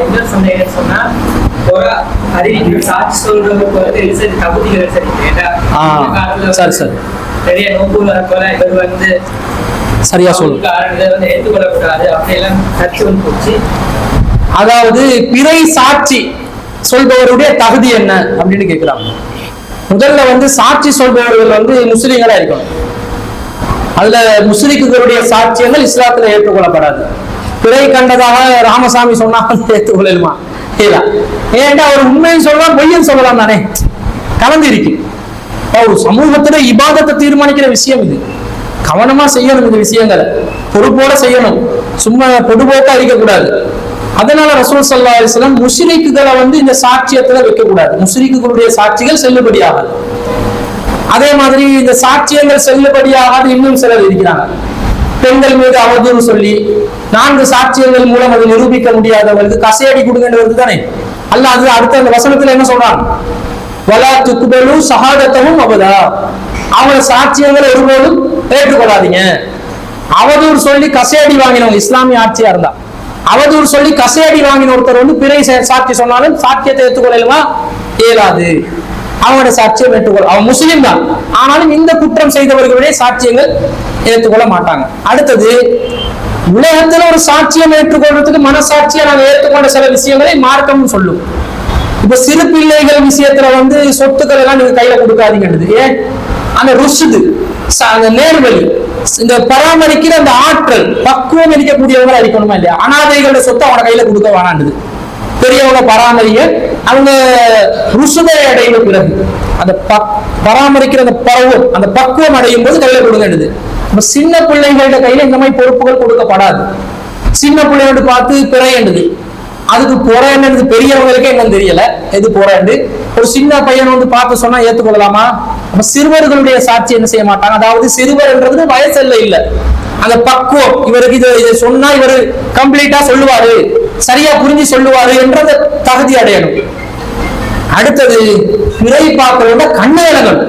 இன்னொரு சந்தேகம் சொன்னா அறிவிக்கிற சாட்சி சொல்றவங்களுக்கு தகுதிகள் சரி பெரிய நோக்கு போல இவர் வந்து சரியா சொல்லுங்க ஏற்றுக்கொள்ளக்கூடாது அப்படியெல்லாம் சர்ச்சை வந்து போச்சு. அதாவது பிறை சாட்சி சொல்பவருடைய தகுதி என்ன அப்படின்னு கேட்கிறாங்க. முதல்ல வந்து சாட்சி சொல்பவர்கள் வந்து முஸ்லிம்களா இருக்கணும். அதுல முஸ்லிம்களுடைய சாட்சியங்கள் இஸ்லாத்துல ஏற்றுக்கொள்ளப்படாது. பிறை கண்டதாக ராமசாமி சொன்னா ஏற்றுக்கொள்ளலுமா? இல்ல. ஏன்டா அவர் உண்மையும் சொல்லலாம் பொய்யும் சொல்லலாம் தானே, கலந்து இருக்கு. ஒரு சமூகத்துல இபாதத்தை தீர்மானிக்கிற விஷயம் இது. கவனமா செய்யணும், இந்த விஷயங்களை பொறுப்போட செய்யணும், சும்மா பொதுபோக்கா இருக்கக்கூடாது. அதனால ரசூல் ஸல்லல்லாஹு அலைஹி வஸல்லம் முஷ்ரிக்குகளை வந்து இந்த சாட்சியத்துல வைக்க கூடாது. முஷ்ரிக்குகளுடைய சாட்சிகள் செல்லுபடியாகாது. அதே மாதிரி இந்த சாட்சியங்கள் செல்லுபடியாகாது இன்னும் சிலர் இருக்கிறாங்க. பெண்கள் மீது அவதூறு சொல்லி 4 சாட்சியங்கள் மூலம் அதை நிரூபிக்க முடியாதவர்களுக்கு கசையடி கொடுக்கின்றது தானே. அல்ல அது அடுத்த அந்த வசனத்துல என்ன சொல்றாங்க? வலா துக்பலு ஷஹாதத்தஹும் அபதா, அவங்க சாட்சியங்களை ஒருபோதும் ஏற்றுக்கொள்ளாதீங்க. அவதூறு சொல்லி கசையடி வாங்கினவங்க இஸ்லாமிய ஆட்சியா இருந்தா, அவதூறு சொல்லி கசையடி வாங்கின ஒருத்தர் வந்து பிறை சாட்சி சொன்னாலும் சாட்சியத்தை ஏற்றுக்கொள்ளலுமா? இயலாது. அவங்களோட சாட்சியம் ஏற்றுக்கொள்ள, அவன் முஸ்லீம் தான், ஆனாலும் இந்த குற்றம் செய்தவர்களுடைய சாட்சியங்கள் ஏற்றுக்கொள்ள மாட்டாங்க. அடுத்தது, உலகத்துல ஒரு சாட்சியம் ஏற்றுக்கொள்றதுக்கு மனசாட்சியை நாங்க ஏற்றுக்கொண்ட சில விஷயங்களை மார்க்கம் சொல்லும். இப்ப சிறு பிள்ளைகள் விஷயத்துல வந்து சொத்துக்கள் எல்லாம் நீங்க கையில கொடுக்காதீங்கன்றது. ஏன்? அந்த ருஷுது, அந்த நேர்வழி, இந்த பராமரிக்கிற அந்த ஆற்றல் பக்குவம் இருக்கக்கூடியவங்களா இருக்கணுமா இல்லையா? அனாதைகளோட சொத்தை அவன கையில கொடுக்க வேணாண்டுது. பெரியவங்க பராமரிக்க அவங்க ருஷுதை அடையும் பிறகு அந்த பராமரிக்கிற அந்த பருவம், அந்த பக்குவம் அடையும் போது கையில கொடுங்கன்றது. சின்ன பிள்ளைகளோட கையில இந்த மாதிரி பொறுப்புகள் கொடுக்கப்படாது. சின்ன பிள்ளையோடு பார்த்து பிறையண்டுது, அதுக்கு பொறையன்றது பெரியவங்களுக்கே என்னன்னு தெரியல எது பொறையண்டு. ஒரு சின்ன பையன் வந்து பார்த்து சொன்னா ஏற்றுக்கொள்ளலாமா? அப்ப சிறுவர்களுடைய சாட்சி என்ன செய்ய மாட்டாங்க. அதாவது சிறுவர்ன்றது வயசல்ல இல்ல, அந்த பக்குவம், இவருக்கு இதை சொன்னா இவரு கம்ப்ளீட்டா சொல்லுவாரு, சரியா புரிஞ்சு சொல்லுவாரு என்றத தகுதி அடையணும். அடுத்தது, பிறை பார்க்கிறவங்க கண்ணு விலகணும்.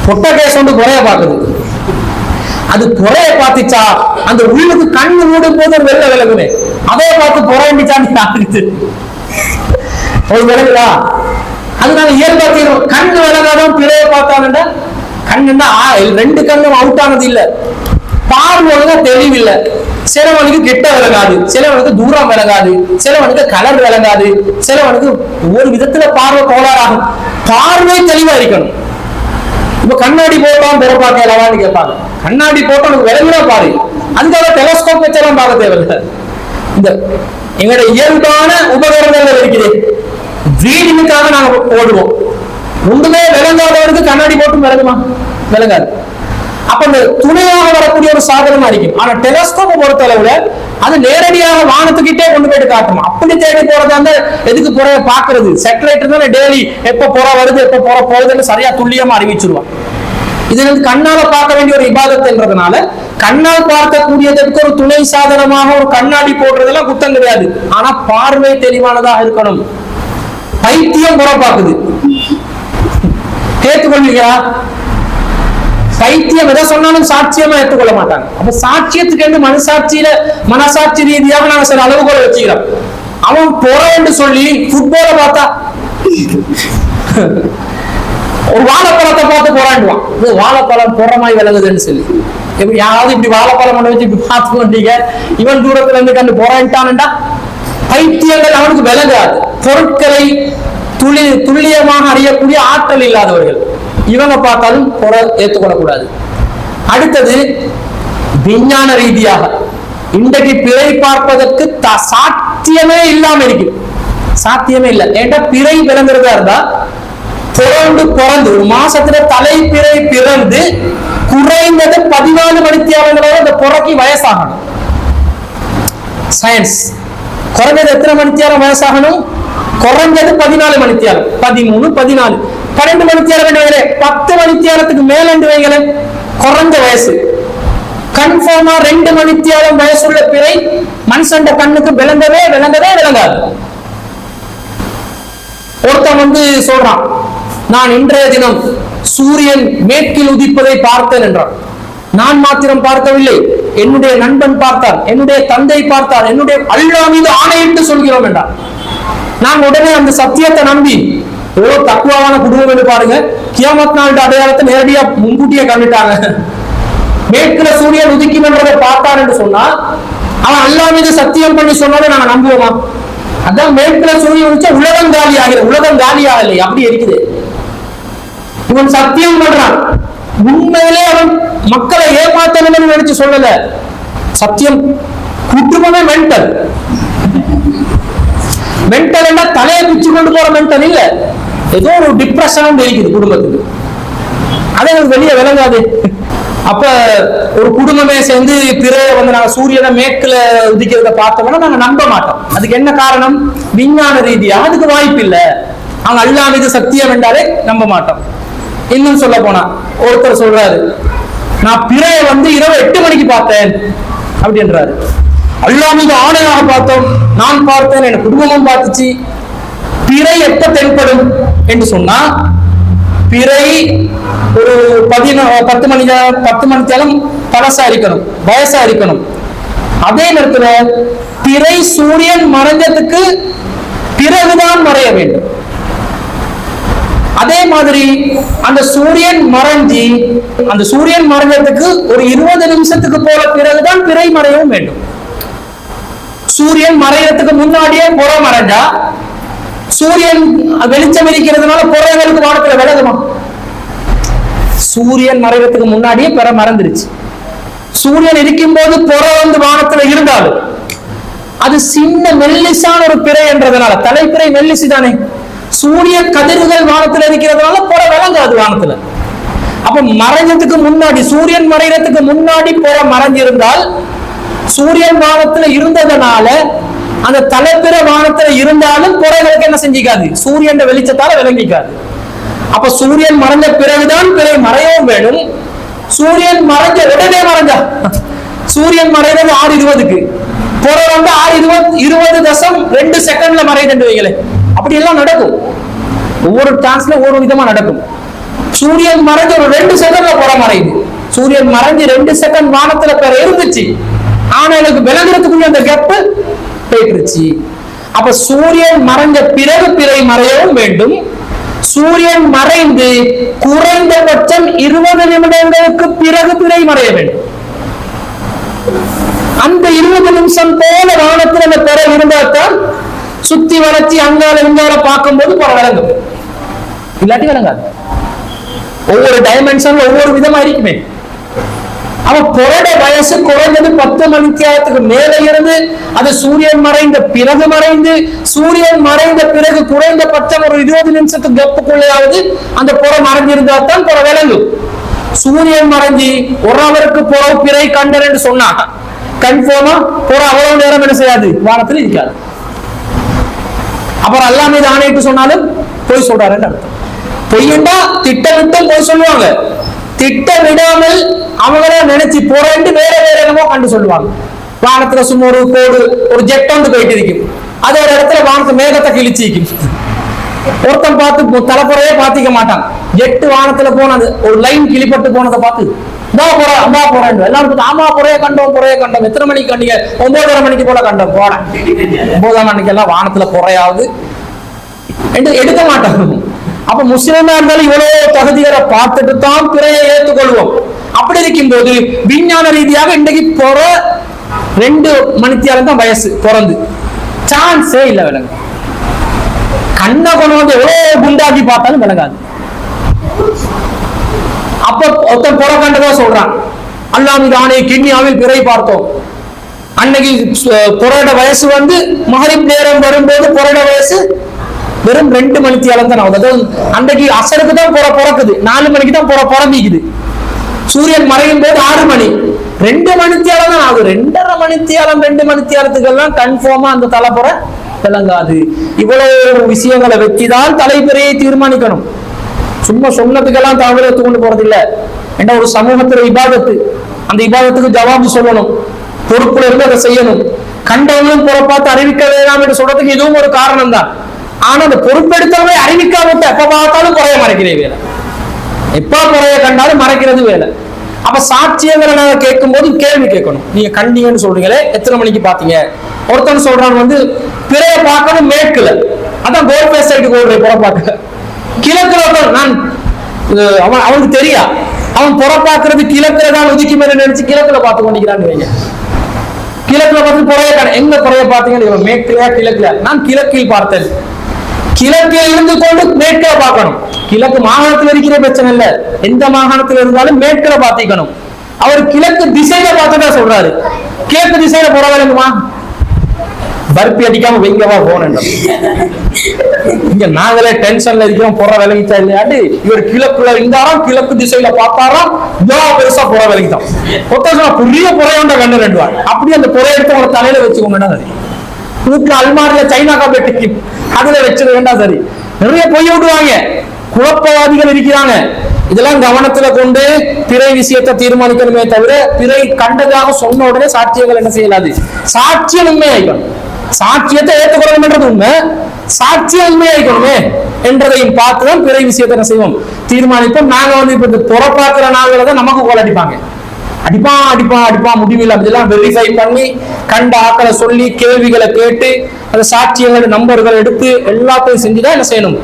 பொட்ட கேஸ் வந்து குறைய பார்க்குது, அது குறைய பார்த்துச்சா அந்த உள்ளுக்கு கண்ணு மூடும் போது ஒரு வெள்ள விலகுமே, அதே பார்த்து குறைஞ்சான்னு ஒரு விலகுதா? அதனால இயல்பா தீரும். கண்ணு விலகாதான் பிறைய பார்த்தாங்கன்னா கண்ணுன்னா 2 கண்ணும் அவுட் ஆனது இல்ல, பார்வையாக தெளிவில்லை. சிலவனுக்கு கிட்ட விலகாது, சிலவனுக்கு தூரம் விலகாது, சிலவனுக்கு கலர் விலகாது, சிலவனுக்கு ஒரு விதத்துல பார்வை கோளாறாகும். பார்வை தெளிவா இருக்கணும். இப்ப கண்ணாடி போட்டோம் பிற பார்க்கலான்னு கேட்பாங்க. கண்ணாடி போட்டோம் எனக்கு விலங்குனா பாரு, அதுக்காக டெலஸ்கோப் வச்செல்லாம் பார்க்க தேவையில்லை. இந்த எங்களோட இயல்பான உபகரணங்கள் இருக்குது, ரீடிங்குக்காக நாங்க போடுவோம். ஒன்றுமே விளங்காதவருக்கு கண்ணாடி போட்டும் விளங்குமா? விளங்காது. அப்ப இந்த துணையாக வரக்கூடிய ஒரு சாதனமா இருக்கும். ஆனா டெலஸ்கோப்பை பொறுத்த அளவுல அது நேரடியாக வானத்துக்கிட்டே கொண்டு போயிட்டு காட்டுமா. அப்படி தேடி போறதா இருந்தா எதுக்கு புற பாக்குறது? சேட்டலைட் இருந்தா டெய்லி எப்ப புற வருது எப்ப புற போகுதுன்னு சரியா துல்லியமா அறிவிச்சிருவான். இது வந்து கண்ணால பார்க்க வேண்டிய ஒரு இபாதத்ன்றதுனால கண்ணால் பார்க்கக்கூடியதற்கு ஒரு துணை சாதனமாக ஒரு கண்ணாடி போடுறதெல்லாம் குத்தம் கிடையாது. ஆனா பார்வை தெளிவானதாக இருக்கணும். பைத்தியம் புற பாக்குது, ஏற்றுக்கொள்வீங்களா? பைத்தியம் எதை சொன்னாலும் சாட்சியமா ஏற்றுக்கொள்ள மாட்டாங்க. அப்ப சாட்சியத்துக்கு மனசாட்சி ரீதியாக நாங்க சில அளவுகோலை வச்சுக்கிறோம். அவன் புறன்னு சொல்லி ஃபுட்பால பார்த்தா ஒரு வாழைப்பழத்தை பார்த்து போராண்டுவான், வாழைப்பழம் புறமாய் விளங்குதுன்னு சொல்லி. யாராவது இப்படி வாழைப்பழம் பண்ண வச்சு இப்படி பார்த்து கொண்டீங்க, இவன் தூரத்துல இருந்து கண்டு போராண்டான்டா. பைத்தியங்கள் அவனுக்கு விளங்காது. பொருட்களை துல்லியமாக அறியக்கூடிய ஆற்றல் இல்லாதவர்கள் இவங்க பார்த்தாலும் ஏற்றுக்கொள்ளக்கூடாது. அடுத்தது, விஞ்ஞான ரீதியாக இன்றைக்கு பிறை பார்ப்பதற்கு சாத்தியமே இல்லாம இருக்கு. சாத்தியமே இல்லை. ஏன்டா பிறை பிறந்திருந்தா இருந்தா பிறந்து ஒரு மாசத்துல தலை பிறை பிறந்து குறைந்தது 14 மணித்தியாலங்களோட அந்த புறக்கி வயசாகணும். சயின்ஸ் குறைஞ்சது எத்தனை மணித்தியாலம் வயசாகணும்? குறைஞ்சது 14 மணித்தியாலம், 13, 14, 12 மணித்தியாலம் வேண்டிய 10 மணித்தியாலத்துக்கு மேலண்டு வைங்களே குறைஞ்ச வயசு. கன்ஃபார்மா 2 மணித்தியாலம் வயசுள்ள பிறை மனுஷன் கண்ணுக்கு விளங்கவே விளங்காது. ஒருத்தன் வந்து சொல்றான், நான் இன்றைய தினம் சூரியன் மேற்கில் உதிப்பதை பார்த்தேன் என்றான். நான் மாத்திரம் பார்க்கவில்லை, என்னுடைய நண்பன் பார்த்தார், என்னுடைய தந்தை பார்த்தார், என்னுடைய அல்லாஹ் மீது ஆணையிட்டு சொல்கிறோம் என்றார். நாங்க உடனே அந்த சத்தியத்தை நம்பி எவ்வளவு தக்குவான குடும்பம் என்று பாருங்க. கியாமத் நாள் அடையாளத்தை நேரடியா முன்கூட்டியே கண்டுட்டாங்க. மேற்குல சூரியன் உதிக்கும் என்றதை பார்த்தார் என்று சொன்னா அவன் அல்லாஹ் மீது சத்தியம் பண்ணி சொன்னாலே நாங்க நம்புவோமா? அதான் மேற்குல சூரியன் உதிச்சா உலகம் காலி ஆகிற, உலகம் காலியாக இல்லை, அப்படி இருக்குது. இவன் சத்தியம் பண்றான், உண்மையிலே அவன் மக்களை ஏமாத்தணும் நினைச்சு சொல்லல. சத்தியம் குடும்பமே மென்டல். மென்டல் என்ன தலையை பிச்சு கொண்டு போற மென்டல் இல்ல, ஏதோ ஒரு டிப்ரெஷன் இருக்குது குடும்பத்துக்கு. அதை எனக்கு வெளியே விளங்காது. அப்ப ஒரு குடும்பமே சேர்ந்து பிறைய வந்து நாங்க சூரியனை மேற்குல உதிக்கிறத பார்த்தோம்னா நாங்க நம்ப மாட்டோம். அதுக்கு என்ன காரணம்? விஞ்ஞான ரீதியா அதுக்கு வாய்ப்பு இல்லை. அவங்க அல்லாஹ் மீது சத்தியம் என்றாலே நம்ப மாட்டோம். இன்னும் சொல்ல போனா ஒருத்தர் சொல்றாரு, நான் பிறைய வந்து இரவு 8 மணிக்கு பார்த்தேன் அப்படின்றாரு. அல்லாஹ் மீது ஆணையாக பார்த்தோம், நான் பார்த்தேன், என் குடும்பமும் பார்த்துச்சு. பிறை எப்ப தென்படும் என்று சொன்னா பிறை ஒரு 10 மணி தேலம் பழசா இருக்கணும், வயசா இருக்கணும். அதே நேரத்துல பிறை சூரியன் மறைஞ்சதுக்கு பிறகுதான் மறைய வேண்டும். அதே மாதிரி அந்த சூரியன் மறைஞ்சதுக்கு ஒரு 20 நிமிஷத்துக்கு போல பிறகுதான் பிறை மறையவும் வேண்டும். சூரியன் மறையறதுக்கு முன்னாடியே புற மறைஞ்சா சூரியன் வெளிச்சம் இருக்கிறதுனால புறங்களுக்கு வானத்துல விலகுமா? சூரியன் மறைவதற்கு முன்னாடியே பிற மறந்துருச்சு. சூரியன் இருக்கும் போது புற வந்து வானத்துல இருந்தாலும் அது சின்ன மெல்லிசான ஒரு பிறை என்றதுனால, தலைப்பிறை மெல்லிசு தானே, சூரிய கதிர்கள் வானத்துல இருக்கிறதுனால புற விளங்காது வானத்துல. அப்ப மறைஞ்சதுக்கு முன்னாடி, சூரியன் மறைகிறதுக்கு முன்னாடி புற மறைஞ்சிருந்தால் சூரியன் வானத்துல இருந்ததுனால அந்த தலைப்பிற வானத்துல இருந்தாலும் புறங்களுக்கு என்ன செஞ்சிக்காது, சூரியன் வெளிச்சத்தால விளங்கிக்காது. அப்ப சூரியன் மறைஞ்ச பிறகுதான் பிறை மறையவும் வேணும். சூரியன் மறைஞ்ச உடனே மறைஞ்சா, சூரியன் மறைகிறது 6:20க்கு, புற வந்து 6:20.2 செகண்ட்ல மறையுது வைங்களே. அப்படி எல்லாம் நடக்கும். ஒவ்வொரு டான்ஸ்ல ஒவ்வொரு விதமா நடக்கும். சூரியன் மறைஞ்ச ஒரு 2 செகண்ட்ல புற மறையுது. சூரியன் மறைஞ்சு 2 செகண்ட் வானத்துல பிற இருந்துச்சு, ஆனா எனக்கு விளங்குறதுக்குள்ள அந்த கேப் போயிட்டுருச்சு. அப்ப சூரியன் மறைஞ்ச பிறகு பிறை மறையவும் வேண்டும். சூரியன் மறைந்து குறைந்தபட்சம் 20 நிமிடங்களுக்கு பிறகு பிறை மறைய வேண்டும். அந்த 20 நிமிஷம் போல வானத்தில் அந்த பிறை இருந்தால்தான் சுத்தி வளர்ச்சி அங்கால இங்கால பார்க்கும்போது பிற விளங்கும், இல்லாட்டி விளங்காது. ஒவ்வொரு டைமென்ஷன்ல ஒவ்வொரு விதமா இருக்குமே. அவ புறட வயசு குறைந்தது 10 மணித்தியாலத்துக்கு மேல இருந்து அது சூரியன் மறைந்த பிறகு மறைந்து, சூரியன் மறைந்த பிறகு குறைந்தபட்சம் ஒரு 20 நிமிஷத்துக்கு கப்புக்குள்ளையாவது அந்த புற மறைஞ்சிருந்தா தான் புற விளங்கும். சூரியன் மறைஞ்சி 1 ஹவருக்கு புற பிறை கண்டன்னு சொன்னா கன்ஃபார்மா புற அவ்வளவு நேரம் என்ன செய்யாது, வானத்தில் இருக்காது. அப்புறம் அல்லாஹ் மீது ஆணையிட்டு சொன்னாலும் பொய் சொல்றாருன்னு அர்த்தம். பொய்யண்டா திட்டமிட்டும் பொய் சொல்லுவாங்க, திட்டமிடாமல் அவங்கள நினைச்சு போறேன்னு வேற வேற என்னமோ கண்டு சொல்லுவாங்க. வானத்துல சும்மா ஒரு கோடு, ஒரு ஜெட் வந்து போயிட்டு இருக்கும், அது ஒரு இடத்துல வானத்து மேகத்தை கிழிச்சிக்கும். ஒருத்தன் பார்த்து தலைப்புறையே பாத்திக்க மாட்டான், ஜெட்டு வானத்துல போனது ஒரு லைன் கிளிப்பட்டு போனதை பார்த்து அம்மா போறேன் எல்லாரும் ஆமா புறைய கண்டோம். எத்தனை மணிக்கு கண்டீங்க? 9:30 மணிக்கு போல கண்டோம். போறேன் 9ஆம் மணிக்கு எல்லாம் வானத்துல புறையாவது எடுக்க மாட்டாங்க. அப்ப முஸ்லிமா இருந்தாலும் இவ்வளவு தகுதிகளை பார்த்துட்டு தான் பிறையை ஏற்றுக்கொள்வோம். அப்படி இருக்கும் போது விஞ்ஞான ரீதியாக இன்றைக்கு புற 2 மணித்தியாலம் தான் வயசு பிறந்து, சான்ஸே இல்லை விளங்கு. கண்ணை கொண்டு வந்து எவ்வளவு குண்டாக்கி பார்த்தாலும் விளங்காது. அப்ப ஒருத்தன் புற கண்டதா சொல்றான், அல்லாஹ் மீது ஆணை கிண்ணியாவில் பிறை பார்த்தோம். அன்னைக்கு புறட வயசு வந்து மகரிப் நேரம் வரும்போது புறட வயசு வெறும் 2 மணித்தியாலம் தான் ஆகுது. அதாவது அன்றைக்கு அசருக்கு தான் பிறக்குது, 4 மணிக்கு தான் பிறம்பிக்குது. சூரியன் மறையும் போது 6 மணி, 2 மணித்தியாலம் தான் ஆகுது. 2.5 மணித்தியாலம் 2 மணித்தியாலத்துக்கெல்லாம் கன்ஃபார்மா அந்த தலைப்புற விளங்காது. இவ்வளவு விஷயங்களை வச்சுதான் தலைப்புறையை தீர்மானிக்கணும். சும்மா சொன்னதுக்கெல்லாம் தகவல் எடுத்துக்கொண்டு போறதில்லை. ஏன்னா ஒரு சமூகத்துல இபாதத்து, அந்த இபாதத்துக்கு ஜவாபு சொல்லணும், பொறுப்புல இருந்து அதை செய்யணும். கண்டவங்களும் புறப்பாத்து அறிவிக்க வேண்டாம் என்று சொல்றதுக்கு இதுவும் ஒரு காரணம் தான். ஆனா அந்த பொறுப்பெடுத்தவங்க அறிவிக்காம எப்ப பார்த்தாலும் குறைய மறைக்கிறே வேலை, எப்ப குறைய கண்டாலும் மறைக்கிறது வேலை. அப்ப சாட்சியங்களை நாங்க கேட்கும் போது கேள்வி கேட்கணும். நீங்க கண்டீங்கன்னு சொல்றீங்களே, எத்தனை மணிக்கு பாத்தீங்க? ஒருத்தன் சொல்றான் வந்து பிறைய பார்க்கணும் மேற்குல, அதான் கோல் பேஸ் சைடுக்கு ஓடுற புற பார்க்க, கிழக்குல நான் அவனுக்கு தெரியா, அவன் புற பார்க்கறது கிழக்குல தான் ஒதுக்கி மேல நினைச்சு கிழக்குல பார்த்து கொண்டிருக்கிறான்னு வைங்க. கிழக்குல பார்த்து புறைய எங்க புறைய பார்த்தீங்கன்னு, மேற்குலையா கிழக்குல? நான் கிழக்கில் பார்த்தேன். கிழக்கில் இருந்து கொண்டு மேற்கில பார்க்கணும். கிழக்கு மாகாணத்தில் இருக்கிற பிரச்சனை இல்ல, எந்த மாகாணத்தில் இருந்தாலும் மேற்கில பார்த்திக்கணும். அவர் கிழக்கு திசையில பார்த்துட்டா சொல்றாரு. கிழக்கு திசையில புற வேணுமா? பர்பி அடிக்காம வைங்கவா போன இங்க நாங்களே டென்ஷன்ல இருக்கிறோம். புற விலகிச்சா இல்லையாட்டு இவர் கிழக்குல இருந்தாராம், கிழக்கு திசையில பார்த்தாராம், பெருசா புற விலகித்தான். புரிய புறையோண்ட கண்ணு ரெண்டுவார். அப்படி அந்த புறைய எடுத்து உங்க தலையில வச்சுக்கோங்கன்னா சரி. வீட்டுல அல்மாரில சைனா காப்பேட்டு அதுல வச்சிட வேண்டாம் சரி. நிறைய பொய் விடுவாங்க, குழப்பவாதிகள் இருக்கிறாங்க. இதெல்லாம் கவனத்துல கொண்டு பிறை விஷயத்தை தீர்மானிக்கணுமே தவிர, பிறை கண்டதாக சொன்ன உடனே சாட்சியங்கள் என்ன செய்யலாது. சாட்சியம் உண்மையாயிக்கணும். சாட்சியத்தை ஏற்றுக்கொள்ளணும்ன்றது உண்மை, சாட்சியம் உண்மையாயிக்கணுமே என்றதையும் பார்த்துதான் பிறை விஷயத்தை என்ன செய்வோம், தீர்மானிப்போம். நாங்க வந்து இப்ப புறப்பாக்குற நாங்களதான் நமக்கு கோல் அடிப்பாங்க. அடிப்பான் முடிவில் அதெல்லாம் வெரிஃபை பண்ணி கண்ட ஆக்களை சொல்லி கேள்விகளை கேட்டு அந்த சாட்சியங்கள் நம்பர்கள் எடுத்து எல்லாத்தையும் செஞ்சுதான் என்ன செய்யணும்,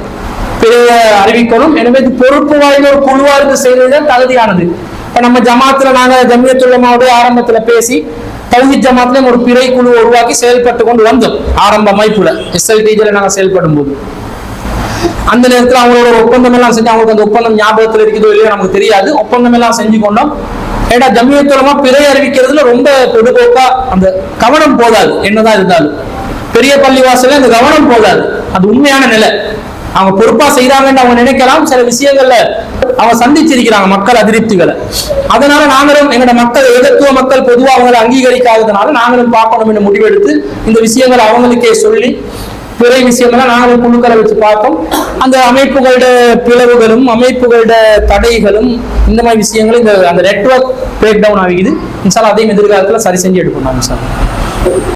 பிறைய அறிவிக்கணும். எனவே இது பொறுப்பு வாய்ந்த ஒரு குழுவா இருந்து செய்வதுதான் தகுதியானது. இப்ப நம்ம ஜமாத்துல நாங்க ஜமியத்துல் உலமாவோட ஆரம்பத்துல பேசி தௌஹீத் ஜமாத்துல ஒரு பிறை குழு உருவாக்கி செயல்பட்டு கொண்டு வந்தோம். ஆரம்ப அமைப்புல SLTஜல நாங்க செயல்படும் போது அந்த நேரத்தில் அவங்களோட ஒரு ஒப்பந்தம் எல்லாம் செஞ்சு, அவங்களுக்கு அந்த ஒப்பந்தம் ஞாபகத்தில் இருக்குதோ இல்லையோ நமக்கு தெரியாது, ஒப்பந்தம் எல்லாம் செஞ்சு கொண்டோம். ஏன்னா ஜமியத்துல் உலமா பிறை அறிவிக்கிறதுல ரொம்ப பொதுபோக்கா அந்த கவனம் போதாது. என்னதான் இருந்தாலும் பெரிய பள்ளிவாசல அந்த கவனம் போதாது. அது உண்மையான நிலை. அவங்க பொறுப்பா செய்யறாங்கன்னு அவங்க நினைக்கலாம். சில விஷயங்கள்ல அவங்க சந்திச்சிருக்கிறாங்க மக்கள் அதிருப்திகளை. அதனால நாங்களும் எங்களோட மக்கள் ஏகத்துவ மக்கள் பொதுவாக அவங்களை அங்கீகரிக்காததுனால நாங்களும் பார்க்கணும் என்று முடிவெடுத்து இந்த விஷயங்களை அவங்களுக்கே சொல்லி பிறை விஷயங்கள்லாம் நாங்களும் குழுக்களை வச்சு பார்த்தோம். அந்த அமைப்புகளோட பிளவுகளும் அமைப்புகளோட தடைகளும் இந்த மாதிரி விஷயங்களும் இந்த அந்த நெட்வொர்க் பிரேக் டவுன் ஆகிக்குது. இன்ஷா அல்லாஹ் அதையும் எதிர்காலத்தில் சரி செஞ்சு எடுக்கணும்.